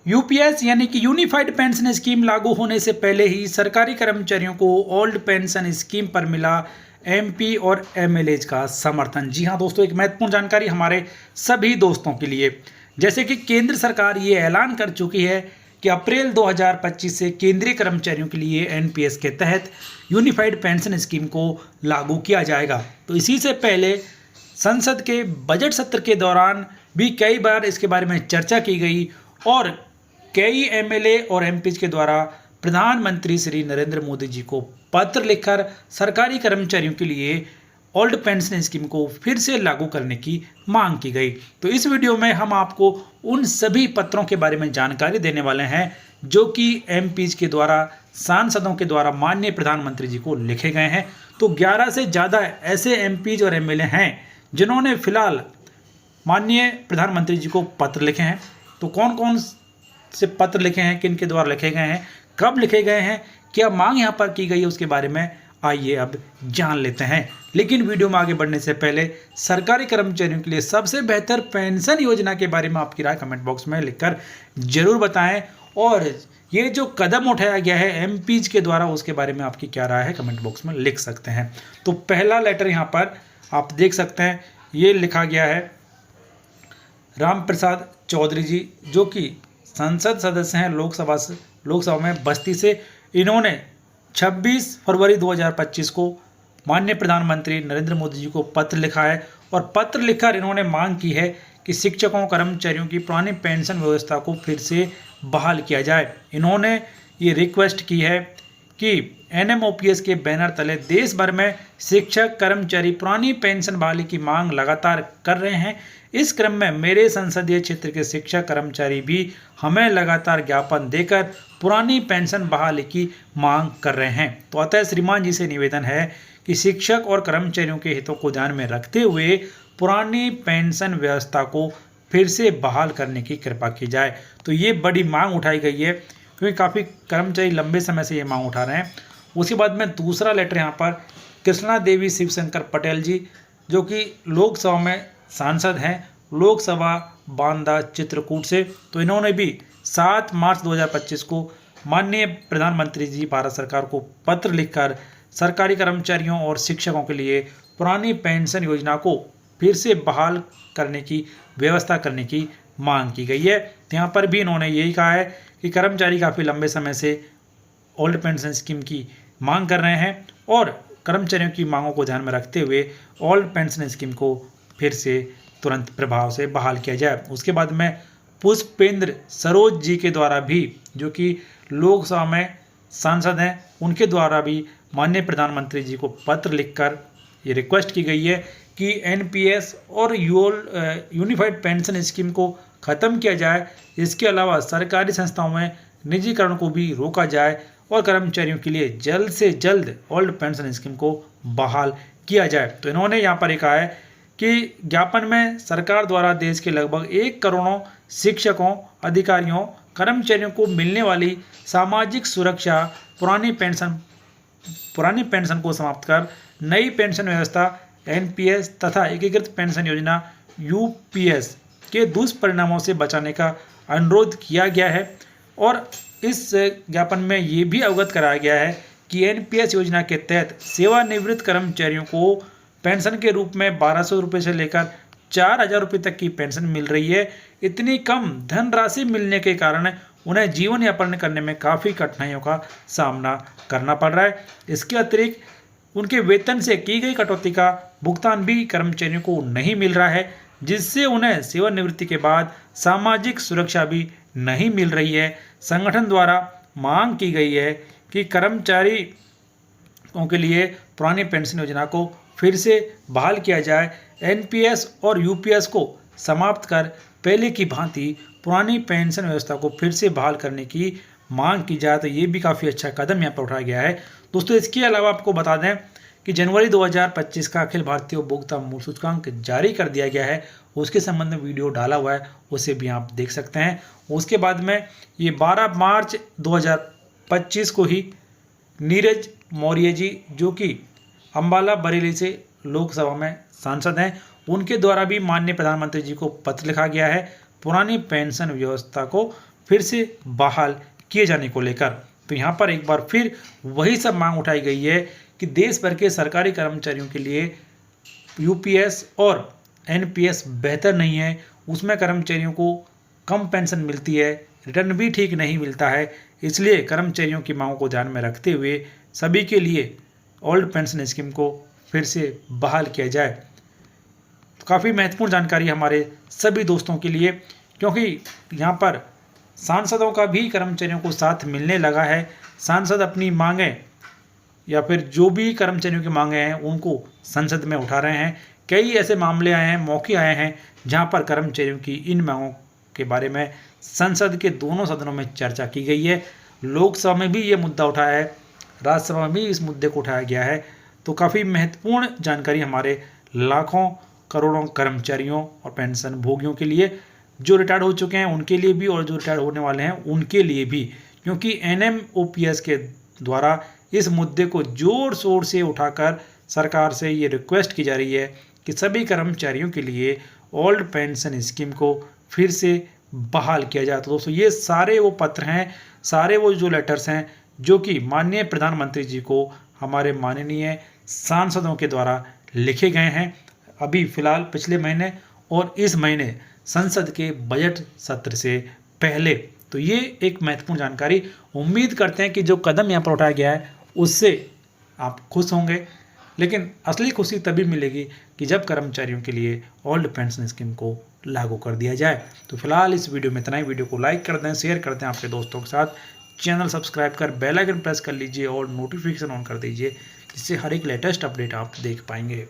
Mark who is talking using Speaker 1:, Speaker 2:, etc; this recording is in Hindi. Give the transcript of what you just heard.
Speaker 1: यूपीएस यानी कि यूनिफाइड पेंशन स्कीम लागू होने से पहले ही सरकारी कर्मचारियों को ओल्ड पेंशन स्कीम पर मिला एमपी और एमएलएज का समर्थन। जी हां दोस्तों, एक महत्वपूर्ण जानकारी हमारे सभी दोस्तों के लिए। जैसे कि केंद्र सरकार ये ऐलान कर चुकी है कि अप्रैल 2025 से केंद्रीय कर्मचारियों के लिए एनपीएस के तहत यूनिफाइड पेंशन स्कीम को लागू किया जाएगा। तो इसी से पहले संसद के बजट सत्र के दौरान भी कई बार इसके बारे में चर्चा की गई और कई एमएलए और एमपीज के द्वारा प्रधानमंत्री श्री नरेंद्र मोदी जी को पत्र लिखकर सरकारी कर्मचारियों के लिए ओल्ड पेंशन स्कीम को फिर से लागू करने की मांग की गई। तो इस वीडियो में हम आपको उन सभी पत्रों के बारे में जानकारी देने वाले हैं जो कि एमपीज के द्वारा, सांसदों के द्वारा माननीय प्रधानमंत्री जी को लिखे गए हैं। तो 11 से ज़्यादा ऐसे एमपीज और एमएलए हैं जिन्होंने फिलहाल माननीय प्रधानमंत्री जी को पत्र लिखे हैं। तो कौन कौन से पत्र लिखे हैं, किन के द्वारा लिखे गए हैं, कब लिखे गए हैं, क्या मांग यहाँ पर की गई है, उसके बारे में आइए अब जान लेते हैं। लेकिन वीडियो में आगे बढ़ने से पहले सरकारी कर्मचारियों के लिए सबसे बेहतर पेंशन योजना के बारे में आपकी राय कमेंट बॉक्स में लिखकर जरूर बताएं और ये जो कदम उठाया गया है एमपीज के द्वारा उसके बारे में आपकी क्या राय है कमेंट बॉक्स में लिख सकते हैं। तो पहला लेटर यहाँ पर आप देख सकते हैं, ये लिखा गया है राम प्रसाद चौधरी जी, जो कि संसद सदस्य हैं लोकसभा में बस्ती से। इन्होंने 26 फरवरी 2025 को माननीय प्रधानमंत्री नरेंद्र मोदी जी को पत्र लिखा है और पत्र लिखकर इन्होंने मांग की है कि शिक्षकों कर्मचारियों की पुरानी पेंशन व्यवस्था को फिर से बहाल किया जाए। इन्होंने ये रिक्वेस्ट की है कि एनएमओपीएस के बैनर तले देश भर में शिक्षक कर्मचारी पुरानी पेंशन बहाली की मांग लगातार कर रहे हैं। इस क्रम में मेरे संसदीय क्षेत्र के शिक्षक कर्मचारी भी हमें लगातार ज्ञापन देकर पुरानी पेंशन बहाली की मांग कर रहे हैं। तो अतः श्रीमान जी से निवेदन है कि शिक्षक और कर्मचारियों के हितों को ध्यान में रखते हुए पुरानी पेंशन व्यवस्था को फिर से बहाल करने की कृपा की जाए। तो ये बड़ी मांग उठाई गई है क्योंकि काफ़ी कर्मचारी लंबे समय से ये मांग उठा रहे हैं। उसके बाद में दूसरा लेटर यहाँ पर कृष्णा देवी शिवशंकर पटेल जी, जो कि लोकसभा में सांसद हैं, लोकसभा बांदा चित्रकूट से। तो इन्होंने भी 7 मार्च 2025 को माननीय प्रधानमंत्री जी भारत सरकार को पत्र लिखकर सरकारी कर्मचारियों और शिक्षकों के लिए पुरानी पेंशन योजना को फिर से बहाल करने की व्यवस्था करने की मांग की गई है। तो यहाँ पर भी इन्होंने यही कहा है कि कर्मचारी काफ़ी लंबे समय से ओल्ड पेंशन स्कीम की मांग कर रहे हैं और कर्मचारियों की मांगों को ध्यान में रखते हुए ओल्ड पेंशन स्कीम को फिर से तुरंत प्रभाव से बहाल किया जाए। उसके बाद में पुष्पेंद्र सरोज जी के द्वारा भी, जो कि लोकसभा में सांसद हैं, उनके द्वारा भी माननीय प्रधानमंत्री जी को पत्र लिखकर ये रिक्वेस्ट की गई है कि एनपीएस और यूनिफाइड पेंशन स्कीम को ख़त्म किया जाए। इसके अलावा सरकारी संस्थाओं में निजीकरण को भी रोका जाए और कर्मचारियों के लिए जल्द से जल्द ओल्ड पेंशन स्कीम को बहाल किया जाए। तो इन्होंने यहाँ पर कहा है कि ज्ञापन में सरकार द्वारा देश के लगभग 1 करोड़ शिक्षकों, अधिकारियों, कर्मचारियों को मिलने वाली सामाजिक सुरक्षा पुरानी पेंशन को समाप्त कर नई पेंशन व्यवस्था एनपीएस तथा एकीकृत पेंशन योजना यूपीएस के दुष्परिणामों से बचाने का अनुरोध किया गया है। और इस ज्ञापन में ये भी अवगत कराया गया है कि एनपीएस योजना के तहत सेवानिवृत्त कर्मचारियों को पेंशन के रूप में 1200 रुपये से लेकर 4000 रुपये तक की पेंशन मिल रही है। इतनी कम धनराशि मिलने के कारण उन्हें जीवन यापन करने में काफ़ी कठिनाइयों का सामना करना पड़ रहा है। इसके अतिरिक्त उनके वेतन से की गई कटौती का भुगतान भी कर्मचारियों को नहीं मिल रहा है, जिससे उन्हें सेवानिवृत्ति के बाद सामाजिक सुरक्षा भी नहीं मिल रही है। संगठन द्वारा मांग की गई है कि कर्मचारियों के लिए पुरानी पेंशन योजना को फिर से बहाल किया जाए, एनपीएस और यूपीएस को समाप्त कर पहले की भांति पुरानी पेंशन व्यवस्था को फिर से बहाल करने की मांग की जाए। तो ये भी काफ़ी अच्छा कदम यहाँ पर उठाया गया है। दोस्तों, इसके अलावा आपको बता दें कि जनवरी 2025 का अखिल भारतीय उपभोक्ता मूल्य सूचकांक जारी कर दिया गया है। उसके संबंध में वीडियो डाला हुआ है, उसे भी आप देख सकते हैं। उसके बाद में ये 12 मार्च 2025 को ही नीरज मौर्य जी, जो कि अम्बाला बरेली से लोकसभा में सांसद हैं, उनके द्वारा भी माननीय प्रधानमंत्री जी को पत्र लिखा गया है पुरानी पेंशन व्यवस्था को फिर से बहाल किए जाने को लेकर। तो यहाँ पर एक बार फिर वही सब मांग उठाई गई है कि देश भर के सरकारी कर्मचारियों के लिए यूपीएस और एनपीएस बेहतर नहीं है, उसमें कर्मचारियों को कम पेंशन मिलती है, रिटर्न भी ठीक नहीं मिलता है। इसलिए कर्मचारियों की मांगों को ध्यान में रखते हुए सभी के लिए ओल्ड पेंशन स्कीम को फिर से बहाल किया जाए। तो काफ़ी महत्वपूर्ण जानकारी हमारे सभी दोस्तों के लिए, क्योंकि यहाँ पर सांसदों का भी कर्मचारियों को साथ मिलने लगा है। सांसद अपनी मांगें या फिर जो भी कर्मचारियों की मांगें हैं उनको संसद में उठा रहे हैं। कई ऐसे मामले आए हैं, मौके आए हैं जहां पर कर्मचारियों की इन मांगों के बारे में संसद के दोनों सदनों में चर्चा की गई है। लोकसभा में भी ये मुद्दा उठाया है, राज्यसभा में भी इस मुद्दे को उठाया गया है। तो काफ़ी महत्वपूर्ण जानकारी हमारे लाखों करोड़ों कर्मचारियों और पेंशन भोगियों के लिए, जो रिटायर्ड हो चुके हैं उनके लिए भी और जो रिटायर्ड होने वाले हैं उनके लिए भी, क्योंकि एनएमओपीएस के द्वारा इस मुद्दे को जोर शोर से उठाकर सरकार से ये रिक्वेस्ट की जा रही है कि सभी कर्मचारियों के लिए ओल्ड पेंशन स्कीम को फिर से बहाल किया जाए। तो दोस्तों ये सारे वो पत्र हैं, सारे वो जो लेटर्स हैं जो कि माननीय प्रधानमंत्री जी को हमारे माननीय सांसदों के द्वारा लिखे गए हैं अभी फिलहाल पिछले महीने और इस महीने संसद के बजट सत्र से पहले। तो ये एक महत्वपूर्ण जानकारी, उम्मीद करते हैं कि जो कदम यहाँ पर उठाया गया है उससे आप खुश होंगे, लेकिन असली खुशी तभी मिलेगी कि जब कर्मचारियों के लिए ओल्ड पेंशन स्कीम को लागू कर दिया जाए। तो फिलहाल इस वीडियो में इतना ही। वीडियो को लाइक कर दें, शेयर कर दें आपके दोस्तों के साथ, चैनल सब्सक्राइब कर बेल आइकन प्रेस कर लीजिए और नोटिफिकेशन ऑन कर दीजिए, जिससे हर एक लेटेस्ट अपडेट आप देख पाएंगे।